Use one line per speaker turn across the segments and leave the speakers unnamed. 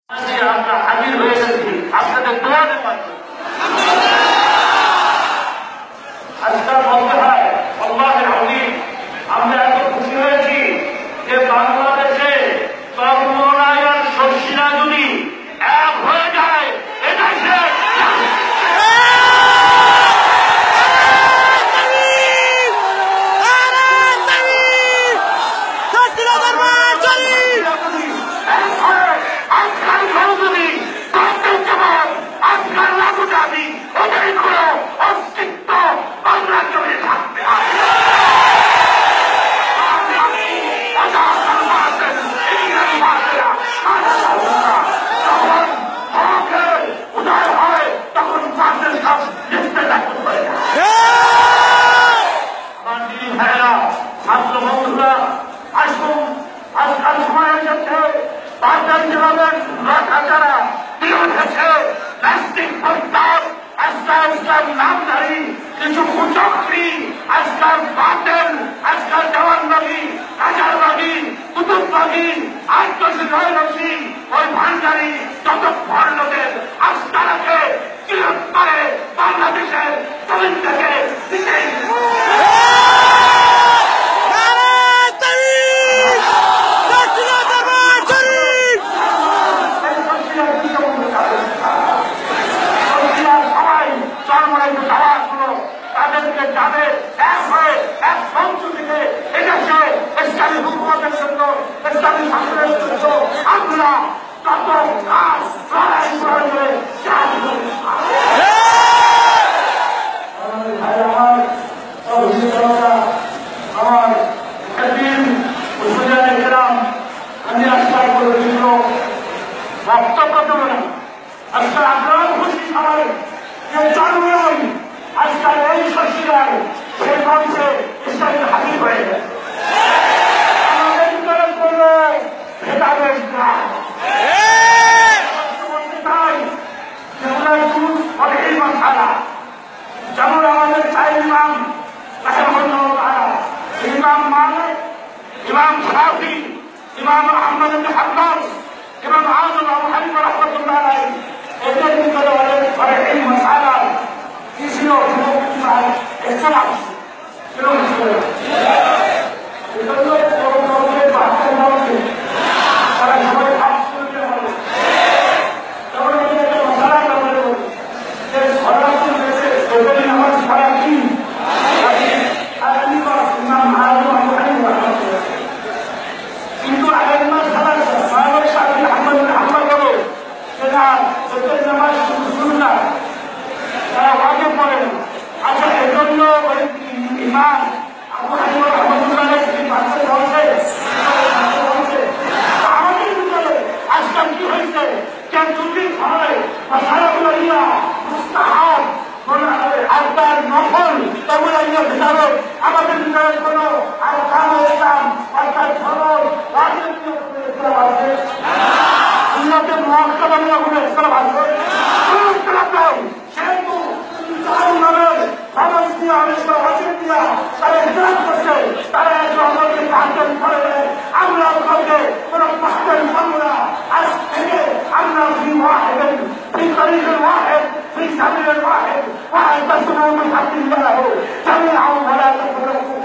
আমরা হাজির হয়ে গেছি আপনাদের দোয়ারের মাধ্যমে। আজকাল বলতে হয় আল্লাহর আযীম, আমরা এত খুশি হয়েছি যে বাংলাদেশে চরমোনাই আর শর্ষিনা যদি এক হয়ে যায় এটাই শেষ। নামধারী কিছু কুচক্রী আজকাল বাতেন, আজকাল জওয়ানবাগী, রাজারবাগী, কুতুববাগী, আত্মশিখরবাগী, ওই ভান্ডারী যত ভণ্ডদের আস্থা রাখে চিরতরে বাংলাদেশের জমিন থেকে বিশেষ তাদেরকে যাদের এক হয়ে এক মঞ্চ থেকে এদেশে ইসলামী হুকুমতের জন্য, ইসলামী শাসনের জন্য আমরা তত কাজ লড়াই করবে। আমার আমি আশা করেছিল বক্তব্য দেব না, আজকাল আগ্রহ খুশি সবাই কেউ জানবে আজকাল এই শর্ষিনায় সেই মঞ্চে ইসলামী হাজির হয়ে গেছে। আমাদের ভিতরে কোন ভেদাভেদ নাই, অনেকেই মাথারা যেমন আমাদের চাই ইমাম ইমাম মালিক, ইমাম শাফি, ইমাম আহমদ ইবনে হাম্বল, ইমাম আযম আবু হানিফা রাহমাতুল্লাহ আলাইহি, এদের ভিতরে অনেকেই মাথারা ছিল ইখতিলাফ ছিল। তারা সবাই ভাব করতে হবে তখন মশালা করবে যে সরাসরি দেশে সরকারি নামাজ পড়া কি কিন্তু আগের মাস হামলা করো সেটা সরকারি নামাজ শুরু না, তারা আগে পড়েন। আচ্ছা, এজন্য ওই ইমাম আবু হানিফা রাহমাতুল্লাহ আলাইহি ভাষা বলছে আমাদের ভিতরে আজকাল কি হয়েছে যে দুদিন হয় সারাগুলো ইয়া মুস্তাহাব আরকান নফল এগুলো ইয়ে ভিতরে আমাদের ভিতরে কোনো আরকান ইসলাম অর্থাৎ ফরজ ওয়াজিব ইসলাম আছে, উন্নতে মুআক্কাদা নিয়ে ইসলাম আছে, কোনো ইসলাম নাই। সেহেতু তারা আমাদেরকে পাঠন করে আমরা ওখানে কোন পাঠন করবো না। আজ থেকে আমরা في طريق واحد في سبيل واحد واعتصموا بحبل الله جميعا ولا تفرقوا.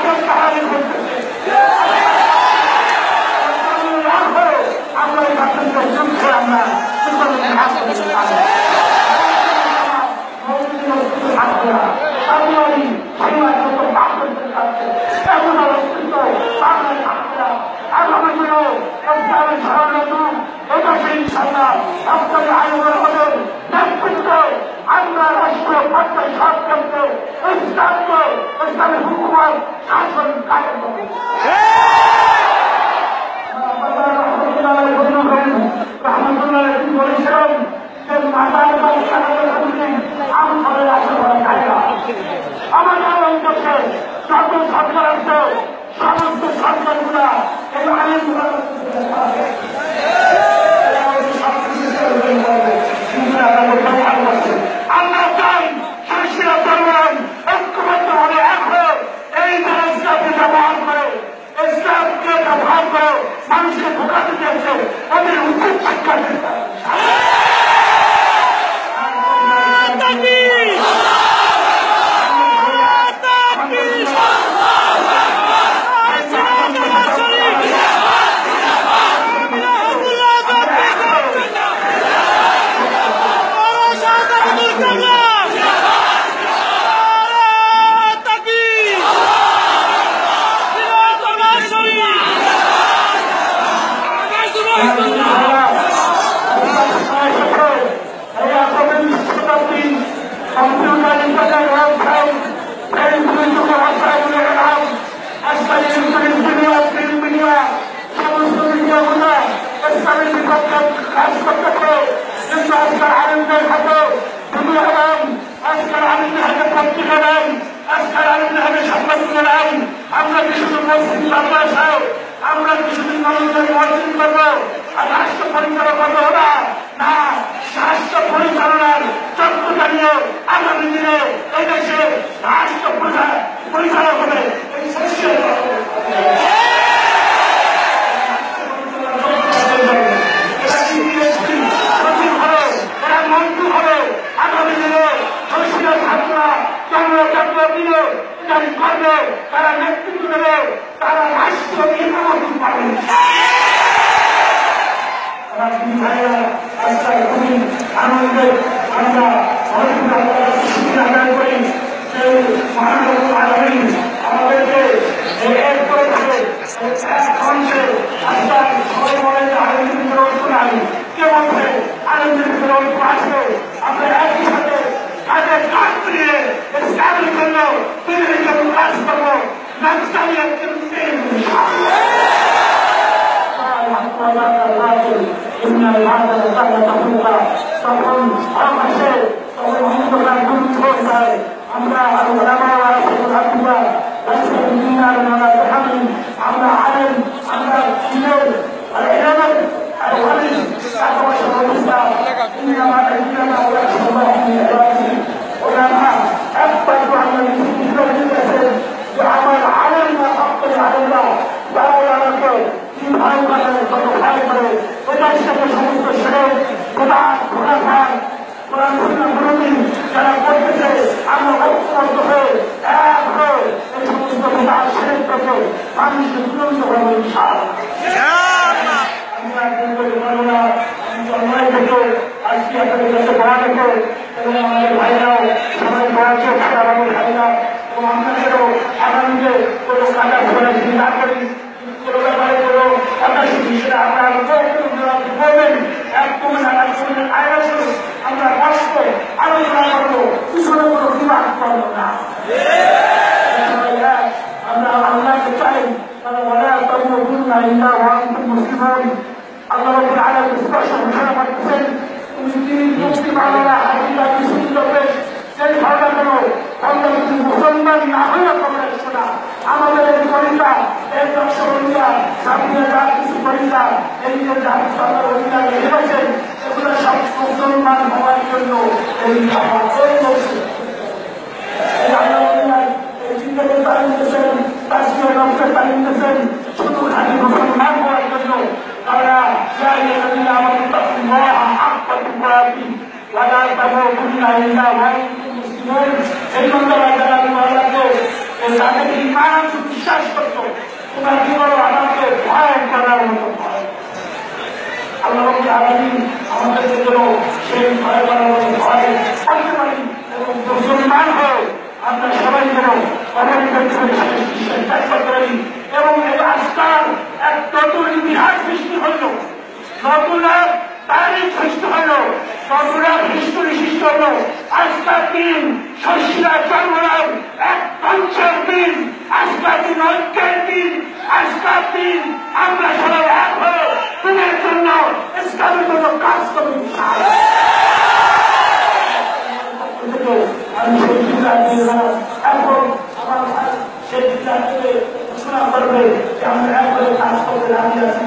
তাকে কাহারি করতেছে আমরা এই বাচ্চাদের যুদ্ধে আমরা আমরা রাষ্ট্র সরকারকে ইসলামের হুকুমত শাসন কায়েম করব বলেছিলাম যে মাতার আমাদের অঞ্চলে যত সরকার আছে সমস্ত সরকারগুলা এই আইনগুলো আমরা চাই শাসিরা চলবেন ঐক্যবদ্ধ হলে এখন এই যারা ইসলামকে ব্যবহার করে ইসলামকে ব্যবহার করে মানুষকে ঢোকাতে দিয়েছে ওদের উচিত শিক্ষা দিতে আমরা কিছুদিন মসজিদ আমরা কিছুদিন মানুষের মসজিদ করবো আর রাষ্ট্র পরিচালনা করবো না রাষ্ট্র পরিচালনার যোগ্যতা নিয়ে আগামী দিনে এই দেশে রাষ্ট্র পরিচালক হবে এই শেষের মন্ত্রী হবে আগামী দিনে শৈশবের ছাত্ররা জন্ম দিলে করবে তারা নেতৃত্ব দেবে তারা রাষ্ট্র নির্বাচন পাবে খুবই আনন্দে আমরা সুবিধা আদায় করি সেই মহানগর আলমী আমাদেরকে এক করেছে কণ্ঠে আজকাল সবাই বলে যে আলমীর ঐক্য নাই কে বলছে আলমীর ঐক্য আছে আমরা একই সাথে তাদের কাজ করিয়ে ইসলামের জন্য পৃথিবীর জন্য কাজ করবো নকশালিয়াত তখন আকাশে তখন অন্ধকার গুরুত্ব হয়ে যায় আমরা আমরা আলেন আমরা আমার আলেন না সপ্তাহে আলেনরা ভাই করে ওদের সাথে সমস্ত শেখ প্রধান প্রধান কোরআন বিরোধী যারা করতেছে আমরা ঐক্যবদ্ধ হয়ে এক হয়ে এই সমস্ত প্রধান শেখ থেকে মানুষকে তুলন্ত হবে আজকে আপনাদের কাছে বলা দেখে এবং আমাদের ভাইরাও সবাই বলা চলছে আমাদের ভাইরা এবং আপনাদেরও আগামীতে কোনো কাটা ঘোরা যদি না করি কোনো ব্যাপারে কোনো হতাশি সেটা আপনারা বলবেন এক কমে আগামী সময়ের আয়োজন করুন আমরা বসব আলোচনা করবো পিছনে কোনো বিবাদ করবো না আমরা আল্লাহকে চাই তারা বলে তবু মুসলিম আল্লাহ রব্বুল আলামিন স্পষ্ট ঘোষণা করতেছেন তিনি মুক্তি মাওলানা হাজিরা বিশুদ্ধ করবেন সেই ভাবনা করো আমরা যদি মুসলমান না হয়ে তোমরা শোনা আমাদের এই করিতা এই দর্শকরিতা সামনে যা কিছু করিতা এই যে জাতি সরকার অধিকার রেখেছেন এগুলো সব মুসলমান হওয়ার জন্য এই আমার এই বলছে এই আল্লাহ এই চিন্তাকে তালিম দিয়েছেন তাজকে নকশে তালিম দিয়েছেন শুধু খালি মুসলমান হওয়ার জন্য তারা ولا تموتن إلا وأنتم مسلمون এই মন্ত্রণালয় তাদের ইমান তোমরা কি বলো আমাকে ভয় করার মতো ভয়। আল্লাহ আলামিন আমাদেরকে যেন সেই ভয় করার মতো ভয় করতে পারি এবং মুসলমান হয়ে আমরা সবাই যেন চেষ্টা করি এবং এই আজকাল এক নতুন ইতিহাস সৃষ্টি হইল, নতুন এক তারিখ সৃষ্টি হইল, নতুন এক হিস্টোরি সৃষ্টি হইল। আজকাল দিন শস্যরা জন্মলাম এক পঞ্চাশ দিন, আজকাল দিন ঐক্যের দিন, আজকাল দিন আমরা সবাই এক হয়ে দিনের জন্য ইসলামের জন্য কাজ করি। আমি সেই চিন্তা এখন আমার ভাই সেই চিন্তা ঘোষণা করবে যে আমরা এক হয়ে কাজ করতে রাজি আছি।